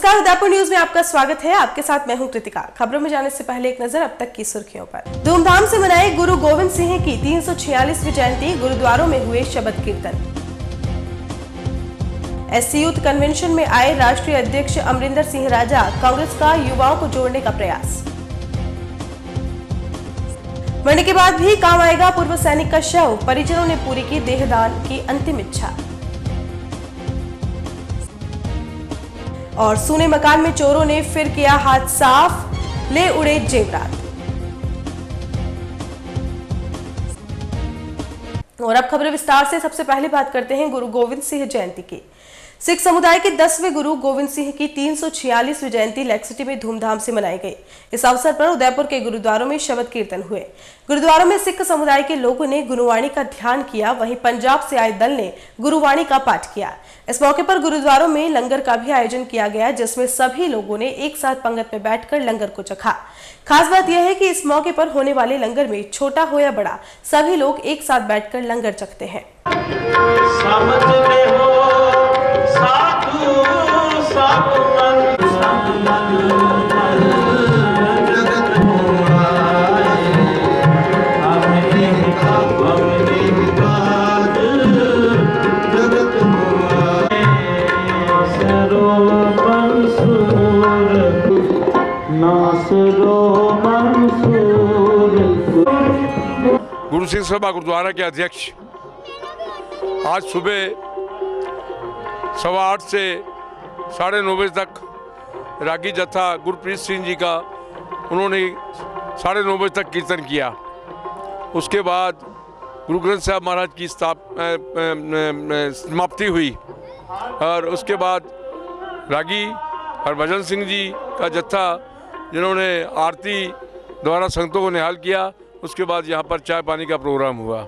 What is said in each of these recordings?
नमस्कार, उदयपुर न्यूज में आपका स्वागत है। आपके साथ मैं हूं कृतिका। खबरों में जाने से पहले एक नजर अब तक की सुर्खियों पर। धूमधाम से मनाई गुरु गोविंद सिंह की 346वीं जयंती, गुरुद्वारों में हुए शबद कीर्तन। एससी यूथ कन्वेंशन में आए राष्ट्रीय अध्यक्ष अमरिंदर सिंह राजा, कांग्रेस का युवाओं को जोड़ने का प्रयास। मरने के बाद भी काम आएगा पूर्व सैनिक का शव, परिजनों ने पूरी की देहदान की अंतिम इच्छा। और सूने मकान में चोरों ने फिर किया हाथ साफ, ले उड़े जेवरात। और अब खबरें विस्तार से। सबसे पहले बात करते हैं गुरु गोविंद सिंह जयंती की। सिख समुदाय के 10वें गुरु गोविंद सिंह की 346वीं जयंती लेक सिटी में धूमधाम से मनाई गई। इस अवसर पर उदयपुर के गुरुद्वारों में शबद कीर्तन हुए। गुरुद्वारों में सिख समुदाय के लोगों ने गुरुवाणी का ध्यान किया, वहीं पंजाब से आए दल ने गुरुवाणी का पाठ किया। इस मौके पर गुरुद्वारों में लंगर का भी आयोजन किया गया, जिसमें सभी लोगों ने एक साथ पंगत में बैठकर लंगर को चखा। खास बात यह है कि इस मौके पर होने वाले लंगर में छोटा हो या बड़ा, सभी लोग एक साथ बैठकर लंगर चखते हैं। गुरु सिंह सभा गुरुद्वारा के अध्यक्ष आज सुबह 8:15 से 9:30 बजे तक रागी जत्था गुरप्रीत सिंह जी का उन्होंने 9:30 बजे तक कीर्तन किया। उसके बाद गुरु ग्रंथ साहब महाराज की समाप्ति हुई और उसके बाद रागी हरभजन सिंह जी का जत्था जिन्होंने आरती द्वारा संगतों को निहाल किया। उसके बाद यहाँ पर चाय पानी का प्रोग्राम हुआ।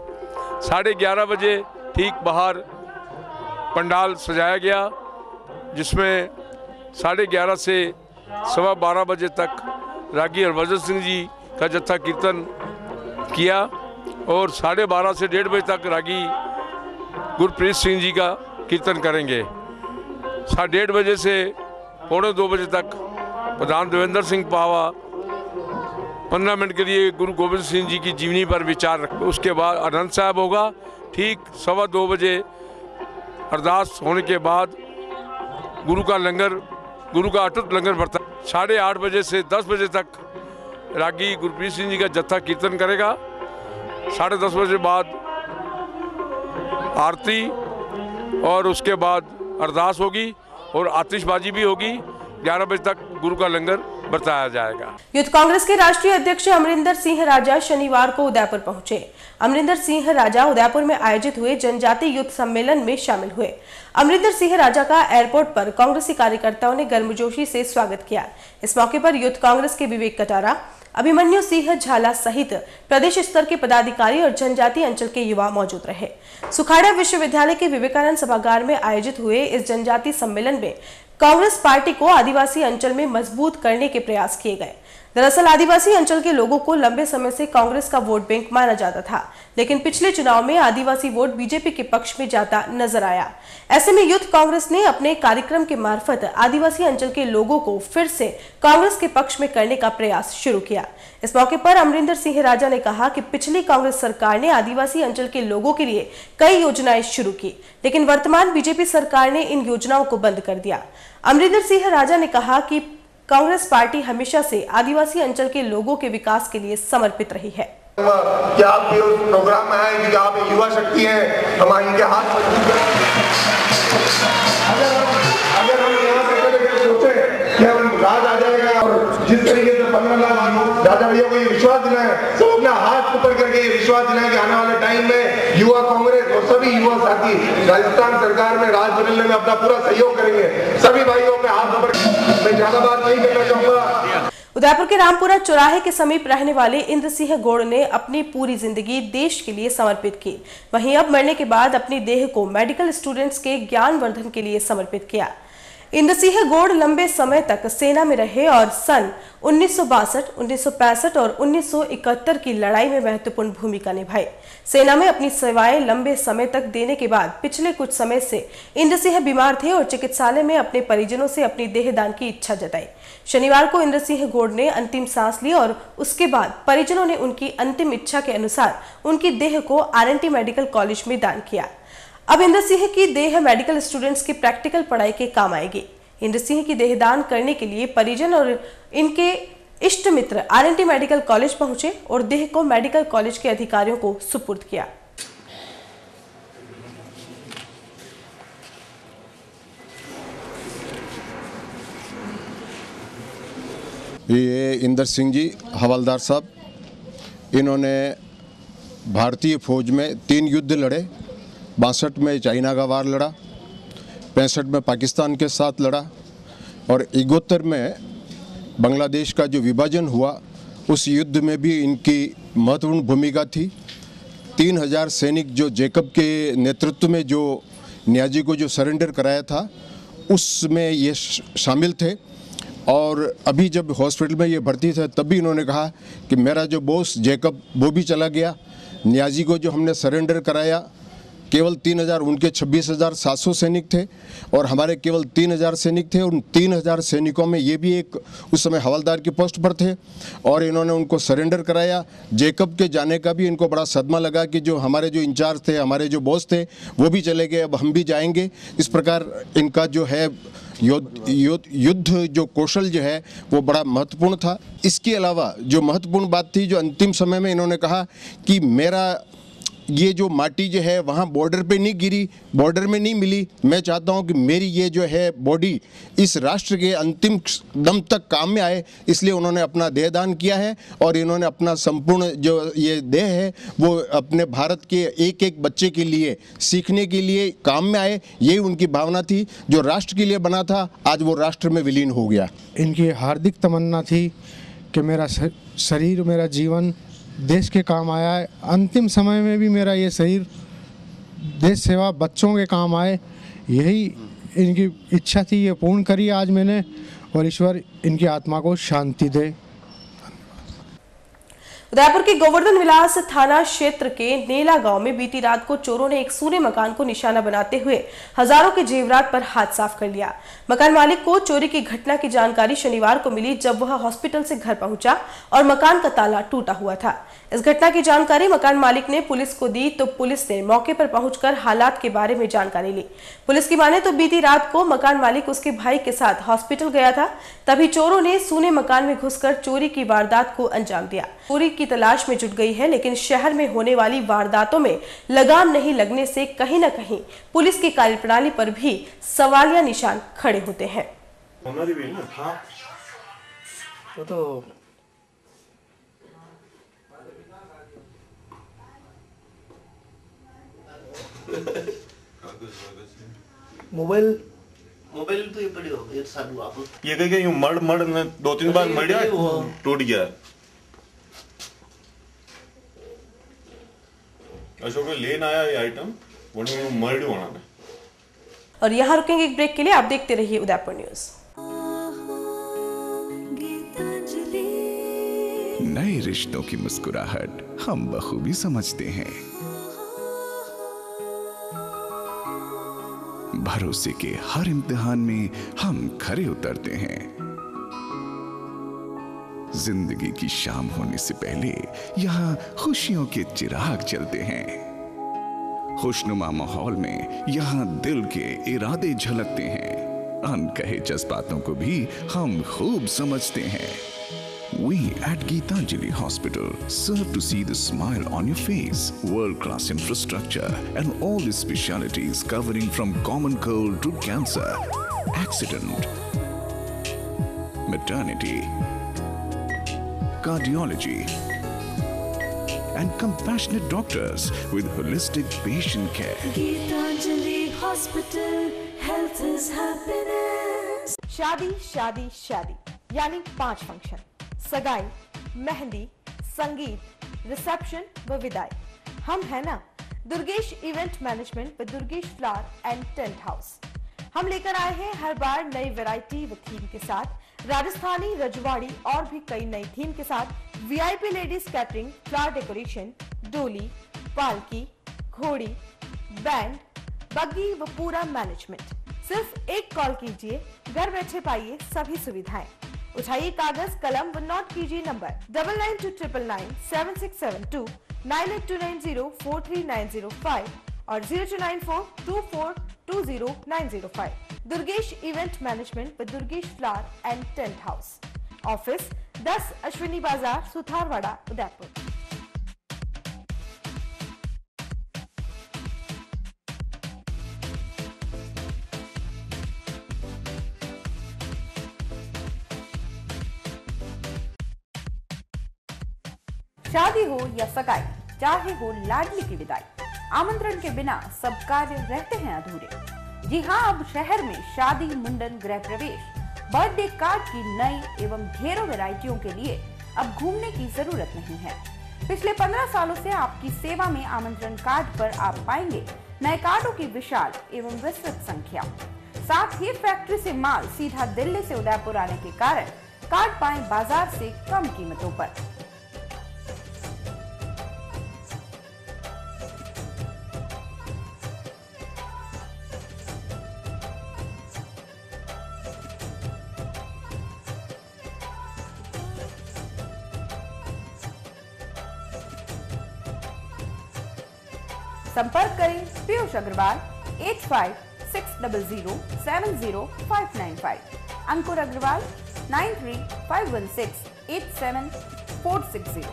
11:30 बजे ठीक बाहर पंडाल सजाया गया, जिसमें 11:30 से 12:15 बजे तक रागी हरभजन सिंह जी का जत्था कीर्तन किया और 12:30 से 1:30 बजे तक रागी गुरप्रीत सिंह जी का कीर्तन करेंगे। 1:30 बजे से 1:45 बजे तक प्रधान देवेंद्र सिंह पावा 15 मिनट के लिए गुरु गोविंद सिंह जी की जीवनी पर विचार रख। उसके बाद आनंद साहब होगा। ठीक 2:15 बजे अरदास होने के बाद गुरु का अटूट लंगर बरता 8:30 बजे से 10 बजे तक रागी गुरप्रीत सिंह जी का जत्था कीर्तन करेगा। 10:30 बजे बाद आरती और उसके बाद अरदास होगी और आतिशबाजी भी होगी। 11 बजे तक गुरु का लंगर बरताया जाएगा। यूथ कांग्रेस के राष्ट्रीय अध्यक्ष अमरिंदर सिंह राजा शनिवार को उदयपुर पहुंचे। अमरिंदर सिंह राजा उदयपुर में आयोजित हुए जनजातीय युद्ध सम्मेलन में शामिल हुए। अमरिंदर सिंह राजा का एयरपोर्ट पर कांग्रेसी कार्यकर्ताओं ने गर्मजोशी से स्वागत किया। इस मौके पर यूथ कांग्रेस के विवेक कटारा, अभिमन्यु सिंह झाला सहित प्रदेश स्तर के पदाधिकारी और जनजातीय अंचल के युवा मौजूद रहे। सुखाड़ा विश्वविद्यालय के विवेकानंद सभागार में आयोजित हुए इस जनजातीय सम्मेलन में कांग्रेस पार्टी को आदिवासी अंचल में मजबूत करने के प्रयास किए गए। दरअसल आदिवासी अंचल के लोगों को लंबे समय से कांग्रेस का वोट बैंक माना जाता था, लेकिन पिछले चुनाव में आदिवासी वोट बीजेपी के पक्ष में जाता नजर आया। ऐसे में यूथ कांग्रेस ने अपने कार्यक्रम के मार्फत आदिवासी अंचल के लोगों को फिर से कांग्रेस के पक्ष में करने का प्रयास शुरू किया। इस मौके पर अमरिंदर सिंह राजा ने कहा कि पिछली कांग्रेस सरकार ने आदिवासी अंचल के लोगों के लिए कई योजनाएं शुरू की, लेकिन वर्तमान बीजेपी सरकार ने इन योजनाओं को बंद कर दिया। अमरिंदर सिंह राजा ने कहा कि कांग्रेस पार्टी हमेशा से आदिवासी अंचल के लोगों के विकास के लिए समर्पित रही है। क्या आप भी उस प्रोग्राम में आए कि आप युवा शक्ति है, हम इनके हाथ अगर हम यहाँ से सोचे कि हम राज आ जाएगा और जिस तरीके से 15 लाख राजा भैया को ये विश्वास दिलाए, सब अपना हाथ ऊपर करके ये विश्वास दिलाए कि आने वाले टाइम में युवा कांग्रेस और सभी युवा साथी राजस्थान सरकार में राज बदलने में अपना पूरा सहयोग करेंगे। सभी भाइयों में हाथ ऊपर। मैं ज्यादा बात नहीं करना चाहूंगा। उदयपुर के रामपुरा चौराहे के समीप रहने वाले इंद्र सिंह गौड़ ने अपनी पूरी जिंदगी देश के लिए समर्पित की। वहीं अब मरने के बाद अपनी देह को मेडिकल स्टूडेंट्स के ज्ञान वर्धन के लिए समर्पित किया। इंद्र सिंह गौड़ लंबे समय तक सेना में रहे और सन 1962, 1965 और 1971 की लड़ाई में महत्वपूर्ण भूमिका निभाई। सेना में अपनी सेवाएं लंबे समय तक देने के बाद पिछले कुछ समय से इंद्र सिंह बीमार थे और चिकित्सालय में अपने परिजनों से अपनी देहदान की इच्छा जताई। शनिवार को इंद्र सिंह गौड़ ने अंतिम सांस ली और उसके बाद परिजनों ने उनकी अंतिम इच्छा के अनुसार उनकी देह को RNT मेडिकल कॉलेज में दान किया। अब इंद्र सिंह की देह मेडिकल स्टूडेंट्स की प्रैक्टिकल पढ़ाई के काम आएगी। इंद्र सिंह की देहदान करने के लिए परिजन और इनके इष्ट मित्र RNT मेडिकल कॉलेज पहुंचे और देह को मेडिकल कॉलेज के अधिकारियों को सुपुर्द किया। ये इंदर सिंह जी हवलदार साहब, इन्होंने भारतीय फौज में 3 युद्ध लड़े। 62 में चाइना का वार लड़ा, 65 में पाकिस्तान के साथ लड़ा और 71 में बांग्लादेश का जो विभाजन हुआ उस युद्ध में भी इनकी महत्वपूर्ण भूमिका थी। 3000 सैनिक जो जैकब के नेतृत्व में जो नियाजी को जो सरेंडर कराया था उसमें ये शामिल थे। और अभी जब हॉस्पिटल में ये भर्ती थे तब भी इन्होंने कहा कि मेरा जो बॉस जैकब वो भी चला गया, नियाजी को जो हमने सरेंडर कराया केवल 3000, उनके 26,700 सैनिक थे और हमारे केवल 3000 सैनिक थे। उन 3000 सैनिकों में ये भी एक उस समय हवलदार की पोस्ट पर थे और इन्होंने उनको सरेंडर कराया। जैकब के जाने का भी इनको बड़ा सदमा लगा कि जो हमारे जो इंचार्ज थे, हमारे जो बॉस थे वो भी चले गए, अब हम भी जाएंगे। इस प्रकार इनका जो है युद्ध जो कौशल जो है वो बड़ा महत्वपूर्ण था। इसके अलावा जो महत्वपूर्ण बात थी, जो अंतिम समय में इन्होंने कहा कि मेरा ये जो माटी जो है वहाँ बॉर्डर पे नहीं गिरी, बॉर्डर में नहीं मिली, मैं चाहता हूँ कि मेरी ये जो है बॉडी इस राष्ट्र के अंतिम दम तक काम में आए, इसलिए उन्होंने अपना देहदान किया है और इन्होंने अपना संपूर्ण जो ये देह है वो अपने भारत के एक एक बच्चे के लिए सीखने के लिए काम में आए। यही उनकी भावना थी। जो राष्ट्र के लिए बना था आज वो राष्ट्र में विलीन हो गया। इनकी हार्दिक तमन्ना थी कि मेरा शरीर, मेरा जीवन देश के काम आया है। अंतिम समय में भी मेरा ये शरीर देश सेवा, बच्चों के काम आए, यही इनकी इच्छा थी। ये पूर्ण करी आज मैंने और ईश्वर इनकी आत्मा को शांति दे। उदयपुर के गोवर्धन विलास थाना क्षेत्र के नेला गांव में बीती रात को चोरों ने एक सूने मकान को निशाना बनाते हुए हजारों के जेवरात पर हाथ साफ कर लिया। मकान मालिक को चोरी की घटना की जानकारी शनिवार को मिली जब वह हॉस्पिटल से घर पहुंचा और मकान का ताला टूटा हुआ था। इस घटना की जानकारी मकान मालिक ने पुलिस को दी तो पुलिस ने मौके पर पहुंचकर हालात के बारे में जानकारी ली। पुलिस की माने तो बीती रात को मकान मालिक उसके भाई के साथ हॉस्पिटल गया था, तभी चोरों ने सूने मकान में घुसकर चोरी की वारदात को अंजाम दिया। चोरी की तलाश में जुट गई है, लेकिन शहर में होने वाली वारदातों में लगाम नहीं लगने से कहीं न कहीं पुलिस की कार्यप्रणाली पर भी सवालिया निशान खड़े होते हैं। मोबाइल तो ये पड़ी हो, ये साधु आप ये कहीं यूं मड़ ने 2-3 बार मड़ा टूट गया। अशोक लेन आया ये आइटम वो मर्ड होना है। और यहाँ रुकेंगे एक ब्रेक के लिए। आप देखते रहिए उदयपुर न्यूज। नए रिश्तों की मुस्कुराहट हम बखूबी समझते हैं। भरोसे के हर इम्तिहान में हम खरे उतरते हैं। जिंदगी की शाम होने से पहले यहाँ खुशियों के चिराग जलते हैं। खुशनुमा माहौल में यहाँ दिल के इरादे झलकते हैं। अनकहे जज्बातों को भी हम खूब समझते हैं। We at Geetanjali Hospital serve to see the smile on your face. World-class infrastructure and all the specialties covering from common cold to cancer, accident, maternity, cardiology, and compassionate doctors with holistic patient care. Geetanjali Hospital, health is happiness. शादी शादी शादी यानी 5 function, सगाई, मेहंदी, संगीत, reception व विदाई। हम है ना दुर्गेश इवेंट मैनेजमेंट व Durgesh flower and tent house. हम लेकर आए हैं हर बार नई वैरायटी व थीम के साथ, राजस्थानी, रजवाड़ी और भी कई नई थीम के साथ VIP ladies catering, flower decoration, डोली, पालकी, घोड़ी, बैंड, बग्गी व पूरा मैनेजमेंट। सिर्फ एक कॉल कीजिए, घर बैठे पाइए सभी सुविधाएं। उठाइए कागज कलम व नोट कीजिए नंबर 9929997672, 9829043905 और 029424200905। दुर्गेश इवेंट मैनेजमेंट व Durgesh flower and tent house. Office 10 Ashwini बाजार, सुथारवाड़ा, उदयपुर। शादी हो या सगाई, चाहे हो लाडली की विदाई, आमंत्रण के बिना सब कार्य रहते हैं अधूरे। जी हाँ, अब शहर में शादी, मुंडन, गृह प्रवेश, बर्थडे कार्ड की नई एवं ढेरों वैरायटियों के लिए अब घूमने की जरूरत नहीं है। पिछले 15 सालों से आपकी सेवा में आमंत्रण कार्ड पर आप पाएंगे नए कार्डों की विशाल एवं विस्तृत संख्या। साथ ही फैक्ट्री से माल सीधा दिल्ली से उदयपुर आने के कारण कार्ड पाएं बाजार से कम कीमतों पर। संपर्क करें पीयूष अग्रवाल 8560070595, अंकुर अग्रवाल 9351687460।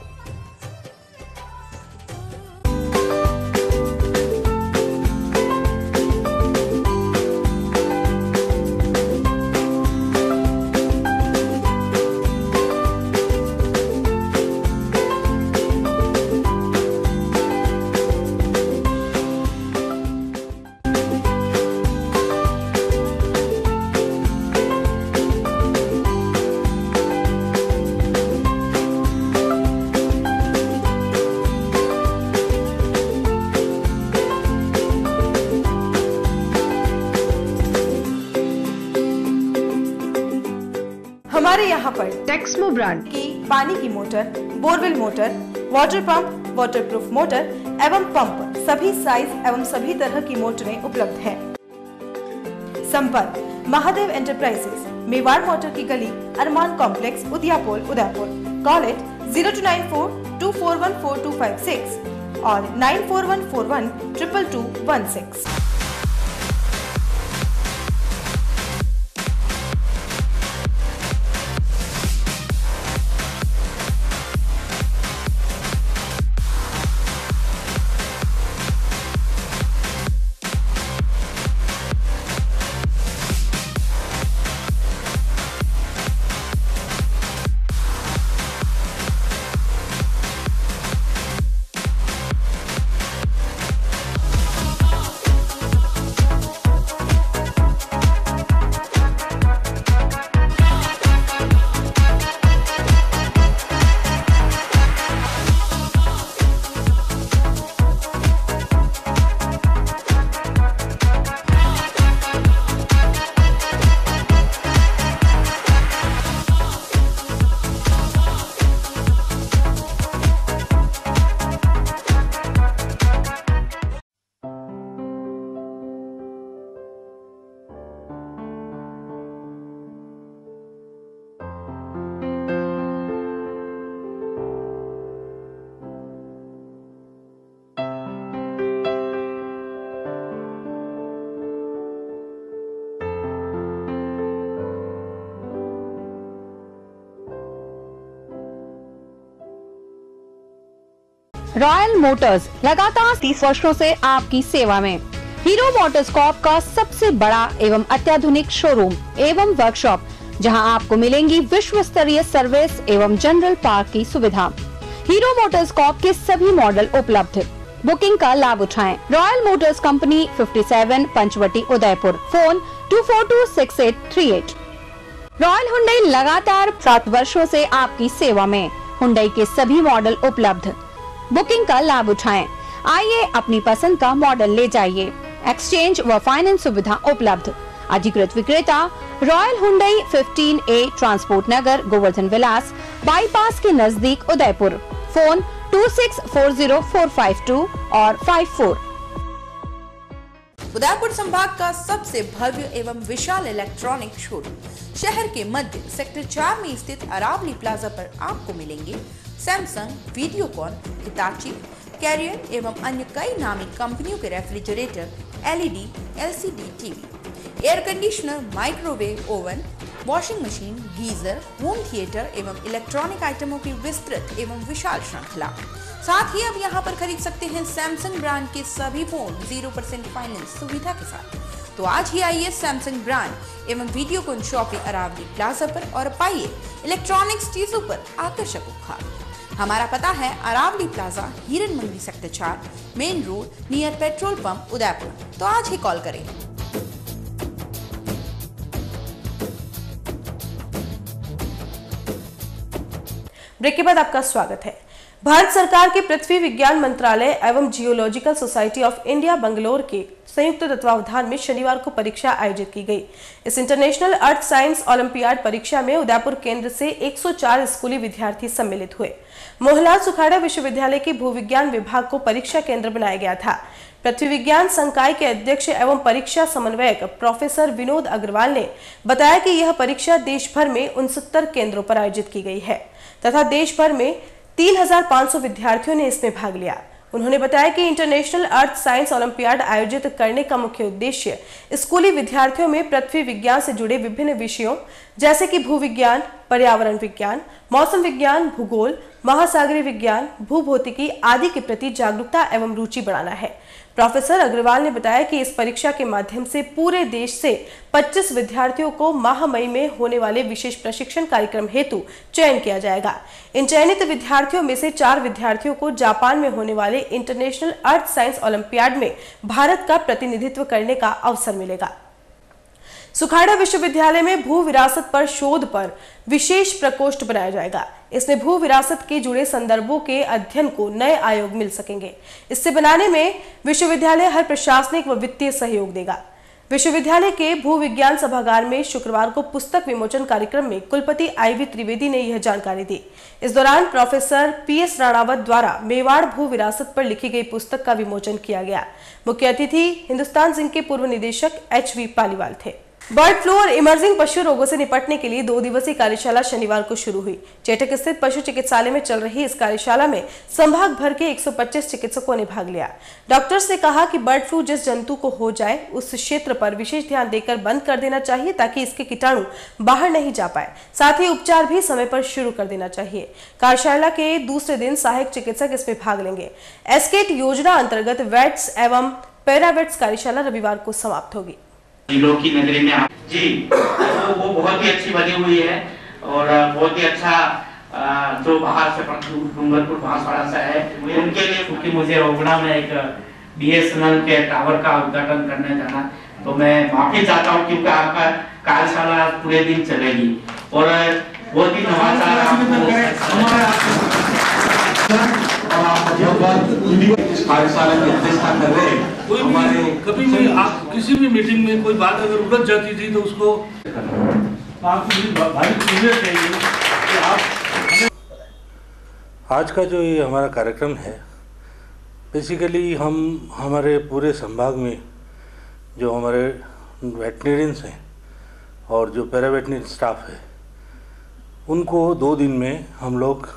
हमारे यहाँ पर टेक्समो ब्रांड की पानी की motor, borewell motor, water pump, waterproof motor एवं पंप, सभी साइज एवं सभी तरह की मोटरें उपलब्ध हैं। संपर्क महादेव एंटरप्राइजेस, मेवाड़ मोटर की गली, अरमान कॉम्प्लेक्स, उदियापुर, उदयपुर। कॉल इट 0294241426 और 9414122216। रॉयल मोटर्स लगातार 30 वर्षों से आपकी सेवा में। हीरो मोटर्सकॉर्प का सबसे बड़ा एवं अत्याधुनिक शोरूम एवं वर्कशॉप, जहां आपको मिलेंगी विश्व स्तरीय सर्विस एवं जनरल पार्क की सुविधा। हीरो मोटर्सकॉर्प के सभी मॉडल उपलब्ध। बुकिंग का लाभ उठाएं। Royal motors company 57 Panchvati Udaipur. Phone 2426838। Royal Hyundai लगातार 7 वर्षों से आपकी सेवा में। हुंडई के सभी मॉडल उपलब्ध। बुकिंग का लाभ उठाएं। आइए अपनी पसंद का मॉडल ले जाइए। एक्सचेंज व फाइनेंस सुविधा उपलब्ध। अधिकृत विक्रेता रॉयल हुंडई 15A ट्रांसपोर्ट नगर, गोवर्धन विलास, बाईपास के नजदीक, उदयपुर। फोन 26404552 और 54। उदयपुर संभाग का सबसे भव्य एवं विशाल इलेक्ट्रॉनिक शोरूम शहर के मध्य सेक्टर 4 में स्थित अरावली प्लाजा पर आपको मिलेंगे सैमसंग, वीडियोकॉन, हिताची, कैरियर एवं अन्य कई नामी कंपनियों के refrigerator, LED, LCD TV, air conditioner, microwave oven, washing machine, geyser, home theatre एवं इलेक्ट्रॉनिक आइटमों की विस्तृत एवं विशाल श्रृंखला। साथ ही अब यहाँ पर खरीद सकते हैं सैमसंग ब्रांड के सभी फोन 0% फाइनेंस सुविधा के साथ। तो आज ही आइए सैमसंग ब्रांड एवं वीडियोकॉन शॉपिंग अरावली प्लाजा पर और पाइए इलेक्ट्रॉनिक्स चीजों पर आकर्षक उपहार। हमारा पता है Aravali plaza, Hiran Mandi sector 4, main road, near petrol pump, Udaipur. तो आज ही कॉल करें। ब्रेक के बाद आपका स्वागत है। भारत सरकार के पृथ्वी विज्ञान मंत्रालय एवं geological society of India Bangalore के संयुक्त तत्वावधान में शनिवार को परीक्षा आयोजित की गई। इस इंटरनेशनल अर्थ साइंस ओलंपियाड परीक्षा में उदयपुर केंद्र से 104 स्कूली विद्यार्थी सम्मिलित हुए। मोहनलाल सुखाड़ा विश्वविद्यालय के भूविज्ञान विभाग को परीक्षा केंद्र बनाया गया था। पृथ्वी विज्ञान संकाय के अध्यक्ष एवं परीक्षा समन्वयक प्रोफेसर विनोद अग्रवाल ने बताया कि यह परीक्षा देश भर में 69 केंद्रों पर आयोजित की गई है तथा देश भर में 3500 विद्यार्थियों ने इसमें भाग लिया। उन्होंने बताया कि इंटरनेशनल अर्थ साइंस ओलंपियाड आयोजित करने का मुख्य उद्देश्य स्कूली विद्यार्थियों में पृथ्वी विज्ञान से जुड़े विभिन्न विषयों जैसे कि भूविज्ञान, पर्यावरण विज्ञान, मौसम विज्ञान, भूगोल, महासागरीय विज्ञान, भूभौतिकी आदि के प्रति जागरूकता एवं रुचि बढ़ाना है। प्रोफेसर अग्रवाल ने बताया कि इस परीक्षा के माध्यम से पूरे देश से 25 विद्यार्थियों को माह मई में होने वाले विशेष प्रशिक्षण कार्यक्रम हेतु चयन किया जाएगा। इन चयनित विद्यार्थियों में से 4 विद्यार्थियों को जापान में होने वाले इंटरनेशनल अर्थ साइंस ओलंपियाड में भारत का प्रतिनिधित्व करने का अवसर मिलेगा। सुखाड़ा विश्वविद्यालय में भू विरासत पर शोध पर विशेष प्रकोष्ठ बनाया जाएगा। इसमें भू विरासत के जुड़े संदर्भों के अध्ययन को नए आयोग मिल सकेंगे। इससे बनाने में विश्वविद्यालय हर प्रशासनिक व वित्तीय सहयोग देगा। विश्वविद्यालय के भू विज्ञान सभागार में शुक्रवार को पुस्तक विमोचन कार्यक्रम में कुलपति IV त्रिवेदी ने यह जानकारी दी। इस दौरान प्रोफेसर PS राणावत द्वारा मेवाड़ भू विरासत पर लिखी गई पुस्तक का विमोचन किया गया। मुख्य अतिथि हिंदुस्तान जिंक के पूर्व निदेशक HV पालीवाल थे। बर्ड फ्लू और इमर्जिंग पशु रोगों से निपटने के लिए 2 दिवसीय कार्यशाला शनिवार को शुरू हुई। चेटक स्थित पशु चिकित्सालय में चल रही इस कार्यशाला में संभाग भर के 125 चिकित्सकों ने भाग लिया। डॉक्टर्स ने कहा कि बर्ड फ्लू जिस जंतु को हो जाए उस क्षेत्र पर विशेष ध्यान देकर बंद कर देना चाहिए ताकि इसके कीटाणु बाहर नहीं जा पाए। साथ ही उपचार भी समय पर शुरू कर देना चाहिए। कार्यशाला के दूसरे दिन सहायक चिकित्सक इसमें भाग लेंगे। एस्केट योजना अंतर्गत वेट्स एवं पैरावेट्स कार्यशाला रविवार को समाप्त होगी। जिलों की नगरी में जी वो बहुत ही अच्छी बनी हुई है और बहुत ही अच्छा जो बाहर से डूंगरपुर बांसवाड़ा से है उनके लिए, क्योंकि मुझे रोगड़ा में एक BSNL के टावर का उद्घाटन करने जाना, तो मैं माफी चाहता हूँ क्योंकि आपका कार्यशाला पूरे दिन चलेगी और बहुत ही कार्यशाला की अध्यक्षता कर रहे हैं। कोई भी कभी भी आप किसी भी मीटिंग में कोई बात अगर उलझ जाती थी तो उसको आज का जो ये हमारा कार्यक्रम है, बेसिकली हम हमारे पूरे संभाग में जो हमारे वेटनेरियंस हैं और जो पैरावेटनरी स्टाफ है उनको 2 दिन में हम लोग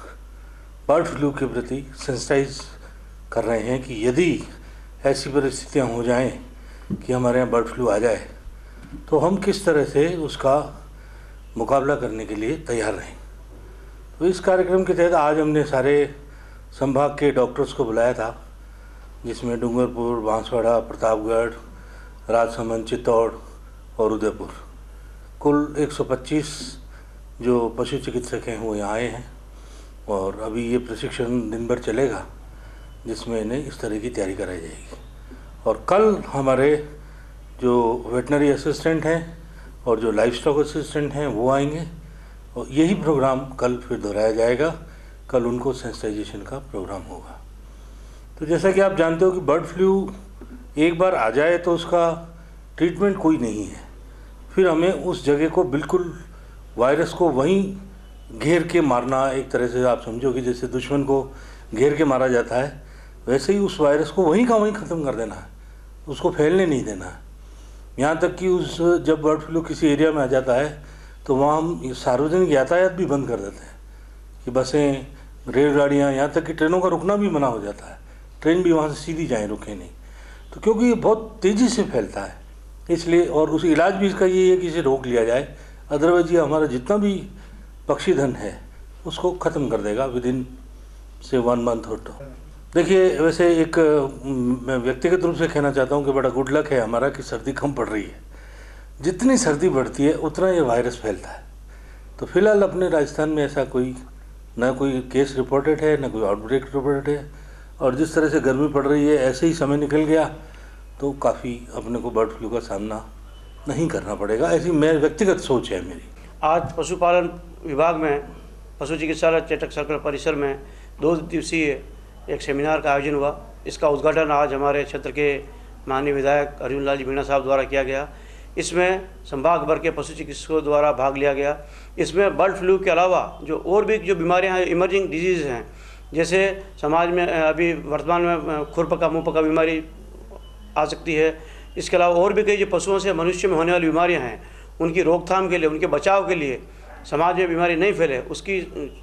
बर्ड फ्लू के प्रति सेंसिटाइज कर रहे हैं कि यदि ऐसी परिस्थितियां हो जाएं कि हमारे यहाँ बर्ड फ्लू आ जाए तो हम किस तरह से उसका मुकाबला करने के लिए तैयार रहें। तो इस कार्यक्रम के तहत आज हमने सारे संभाग के डॉक्टर्स को बुलाया था, जिसमें डूंगरपुर, बांसवाड़ा, प्रतापगढ़, राजसमंद, चित्तौड़ और उदयपुर, कुल 125 जो पशु चिकित्सक हैं वो यहाँ आए हैं और अभी ये प्रशिक्षण दिन भर चलेगा जिसमें इन्हें इस तरह की तैयारी कराई जाएगी। और कल हमारे जो वेटनरी असिस्टेंट हैं और जो लाइफ स्टॉक असिस्टेंट हैं वो आएंगे और यही प्रोग्राम कल फिर दोहराया जाएगा। कल उनको सेंसिटाइजेशन का प्रोग्राम होगा। तो जैसा कि आप जानते हो कि बर्ड फ्लू एक बार आ जाए तो उसका ट्रीटमेंट कोई नहीं है, फिर हमें उस जगह को बिल्कुल वायरस को वहीं घेर के मारना, एक तरह से आप समझो कि जैसे दुश्मन को घेर के मारा जाता है, वैसे ही उस वायरस को वहीं का वहीं ख़त्म कर देना है, उसको फैलने नहीं देना है। यहाँ तक कि उस जब बर्ड फ्लू किसी एरिया में आ जाता है तो वहाँ हम सार्वजनिक यातायात भी बंद कर देते हैं कि बसें, रेलगाड़ियाँ, यहाँ तक कि ट्रेनों का रुकना भी मना हो जाता है, ट्रेन भी वहाँ से सीधी जाए, रुके नहीं। तो क्योंकि ये बहुत तेज़ी से फैलता है, इसलिए, और उस इलाज भी इसका ये है कि इसे रोक लिया जाए, अदरवाइज ये हमारा जितना भी पक्षी धन है उसको ख़त्म कर देगा विद इन से 1 मंथ और 2। देखिए, वैसे एक मैं व्यक्तिगत रूप से कहना चाहता हूँ कि बड़ा गुड लक है हमारा कि सर्दी कम पड़ रही है। जितनी सर्दी बढ़ती है उतना ये वायरस फैलता है। तो फिलहाल अपने राजस्थान में ऐसा कोई ना कोई केस रिपोर्टेड है, ना कोई आउटब्रेक रिपोर्टेड है, और जिस तरह से गर्मी पड़ रही है ऐसे ही समय निकल गया तो काफ़ी अपने को बर्ड फ्लू का सामना नहीं करना पड़ेगा, ऐसी मेरी व्यक्तिगत सोच है मेरी। आज पशुपालन विभाग में पशु चिकित्सालय चेटक सर्कल परिसर में 2 दिवसीय एक सेमिनार का आयोजन हुआ। इसका उद्घाटन आज हमारे क्षेत्र के माननीय विधायक अर्जुन लाल जी मीणा साहब द्वारा किया गया। इसमें संभाग भर के पशु चिकित्सकों द्वारा भाग लिया गया। इसमें बर्ड फ्लू के अलावा जो और भी जो बीमारियां हैं, इमर्जिंग डिजीज़ हैं, जैसे समाज में अभी वर्तमान में खुरपका मुंहपका बीमारी आ सकती है। इसके अलावा और भी कई जो पशुओं से मनुष्य में होने वाली बीमारियां हैं, उनकी रोकथाम के लिए, उनके बचाव के लिए, समाज में बीमारी नहीं फैले, उसकी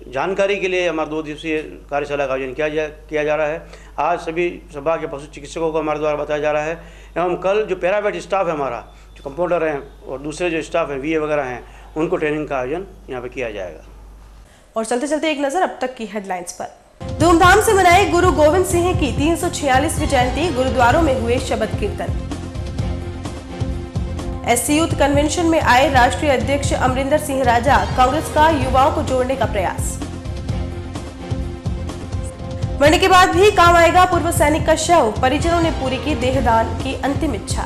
जानकारी के लिए हमारा 2 दिवसीय कार्यशाला का आयोजन किया जा रहा है। आज सभी सभा के पशु चिकित्सकों को हमारे द्वारा बताया जा रहा है, एवं कल जो पैरावेट स्टाफ है हमारा, जो कंपाउंडर हैं और दूसरे जो स्टाफ हैं, VA वगैरह हैं, उनको ट्रेनिंग का आयोजन यहाँ पे किया जाएगा। और चलते चलते एक नजर अब तक की हेडलाइंस पर। धूमधाम से मनाई गुरु गोविंद सिंह की 346वीं जयंती, गुरुद्वारों में हुए शबद कीर्तन। SC यूथ कन्वेंशन में आए राष्ट्रीय अध्यक्ष अमरिंदर सिंह राजा, कांग्रेस का युवाओं को जोड़ने का प्रयास। मरने के बाद भी काम आएगा पूर्व सैनिक का शव, परिजनों ने पूरी की देहदान की अंतिम इच्छा।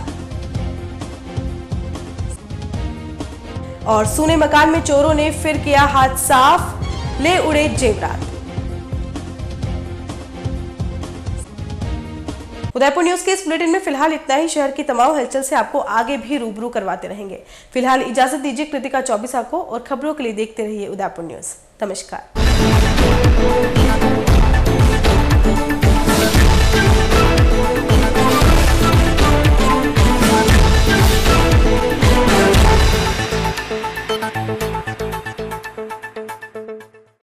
और सूने मकान में चोरों ने फिर किया हाथ साफ, ले उड़े जेवरात। उदयपुर न्यूज के इस बुलेटिन में फिलहाल इतना ही। शहर की तमाम हलचल से आपको आगे भी रूबरू करवाते रहेंगे। फिलहाल इजाजत दीजिए कृतिका चौबीसा को, और खबरों के लिए देखते रहिए उदयपुर न्यूज। नमस्कार।